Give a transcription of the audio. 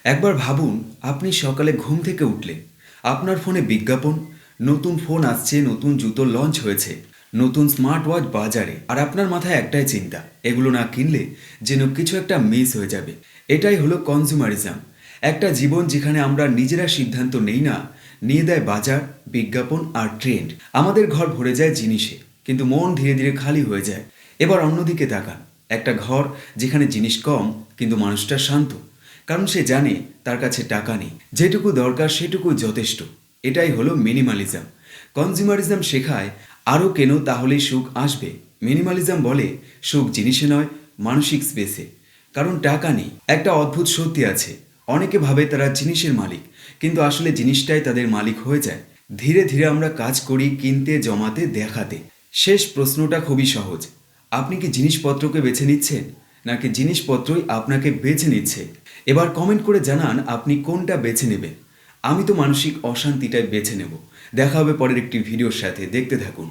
একবার ভাবুন, আপনি সকালে ঘুম থেকে উঠলেন, আপনার ফোনে বিজ্ঞাপন, নতুন ফোন আসছে, নতুন জুতো লঞ্চ হয়েছে, নতুন স্মার্ট ওয়াচ বাজারে, আর আপনার মাথায় একটাই চিন্তা, এগুলো না কিনলে যেন কিছু একটা মিস হয়ে যাবে। এটাই হলো কনজুমারিজম, একটা জীবন যেখানে আমরা নিজেরা সিদ্ধান্ত নেই না, নিয়ে দেয় বাজার, বিজ্ঞাপন আর ট্রেন্ড। আমাদের ঘর ভরে যায় জিনিসে, কিন্তু মন ধীরে ধীরে খালি হয়ে যায়। এবার অন্যদিকে তাকান, একটা ঘর যেখানে জিনিস কম কিন্তু মানুষটা শান্ত, কারণ সে জানে তার কাছে টাকা নেই, যেটুকু দরকার সেটুকু যথেষ্ট। এটাই হলো মিনিমালিজম। কনজিউমারিজম শেখায় আরও কেন, তাহলেই সুখ আসবে। মিনিমালিজম বলে সুখ জিনিসে নয়, মানসিক স্পেসে। কারণ টাকা নেই। একটা অদ্ভুত সত্যি আছে, অনেকে ভাবে তারা জিনিসের মালিক, কিন্তু আসলে জিনিসটাই তাদের মালিক হয়ে যায়। ধীরে ধীরে আমরা কাজ করি কিনতে, জমাতে, দেখাতে। শেষ প্রশ্নটা খুবই সহজ, আপনি কি জিনিসপত্রকে বেছে নিচ্ছেন, নাকি জিনিসপত্রই আপনাকে বেছে নিচ্ছে? এবার কমেন্ট করে জানান আপনি কোনটা বেছে নেবেন। আমি তো মানসিক অশান্তিটাই বেছে নেব। দেখা হবে পরের একটি ভিডিওর সাথে, দেখতে থাকুন।